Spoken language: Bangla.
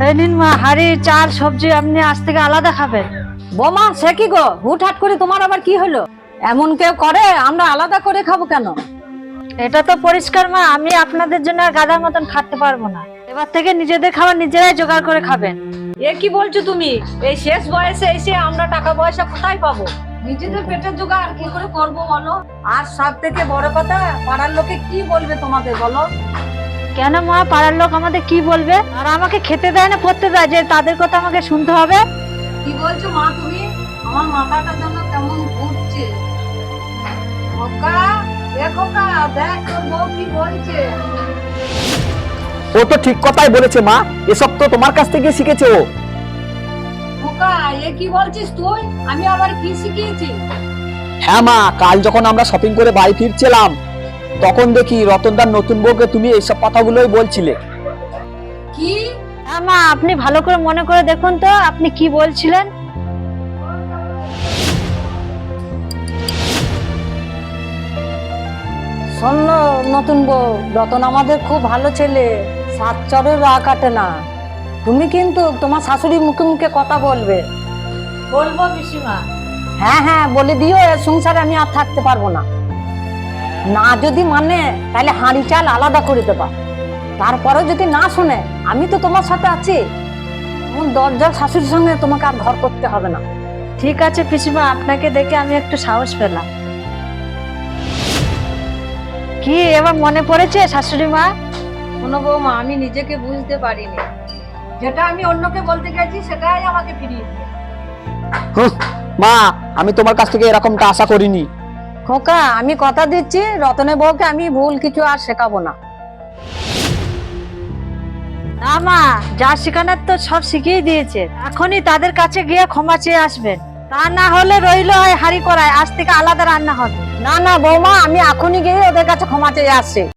এই নিন মা, হাঁড়ি চাল সবজি আপনি আজ থেকে আলাদা খাবেন। বোমা, সে কি গো, হুটহাট করে তোমার আবার কি হলো? এমন কেউ করে? আমরা আলাদা করে খাবো কেন? এটা তো পরিষ্কার মা, আমি আপনাদের জন্য আর গাধার মতন খাটতে পারবো না। এবার থেকে নিজেদের খাবার নিজেরাই জোগাড় করে খাবেন। এ কি বলছো তুমি? এই শেষ বয়সে এসে আমরা টাকা পয়সা কোথায় পাবো? নিজেদের পেটের জোগাড় কি করে করবো বলো? আর সব থেকে বড় কথা, পাড়ার লোকে কি বলবে তোমাদের বলো? কেন মা, পাড়ার লোক আমাদের কি বলবে? আর আমাকে খেতে দেয় না পড়তে দেয় যে তাদের কথা আমাকে শুনতে হবে? কি বলছো মা তুমি? আমার মাথাটা যেন কেমন ঘুরছে। খোকা, এ খোকা, দেখ তোর বউ কি বলছে। ও তো ঠিক কথাই বলেছে মা, এসব তো তোমার কাছ থেকে শিখেছে ও। খোকা, এ কি বলছিস তুই? আমি আবার কি শিখিয়েছি? হ্যাঁ মা, কাল যখন আমরা শপিং করে বাড়ি ফিরছিলাম তখন দেখি রতনদার নতুন বউকে তুমি এইসব কথাগুলোই বলছিলে। কি? হ্যাঁ মা, আপনি ভালো করে মনে করে দেখুন তো আপনি কি বলছিলেন। শোনো নতুন বউ, রতন আমাদের খুব ভালো ছেলে, সাত চরের রা কাটে না। তুমি কিন্তু তোমার শাশুড়ি মুখে মুখে কথা বলবে। বলবো পিসিমা। হ্যাঁ হ্যাঁ, বলে দিও, এর সংসারে আমি আর থাকতে পারবো না। না যদি মানে তাহলে হাঁড়ি চাল আলাদা করে দেবা। তারপরেও যদি না শুনে, আমি তো তোমার সাথে আছি। দরজার শাশুড়ির সঙ্গে তোমাকে আর ঘর করতে হবে না। ঠিক আছে পিসিমা, আপনাকে দেখে আমি একটু সাহস পেলাম। কি এবার মনে পড়েছে শাশুড়ি মা? শোনো বৌমা, আমি নিজেকে বুঝতে পারিনি। যেটা আমি অন্যকে বলতে গেছি সেটাই আমাকে ফিরিয়ে দিল। হুঁ, মা, আমি তোমার কাছ থেকে এরকমটা আশা করিনি। খোকা, আমি কথা দিচ্ছি রতনের বউকে আমি ভুল কিছু আর শেখাবো না। না মা, যা শেখানোর তো সব শিখিয়ে দিয়েছে। এখনই তাদের কাছে গিয়ে ক্ষমা চেয়ে আসবেন, তা না হলে রইলো হয় হাঁড়ি করায়, আজ থেকে আলাদা রান্না হবে। না না বৌমা, আমি এখনই গিয়ে ওদের কাছে ক্ষমা চেয়ে আসছি।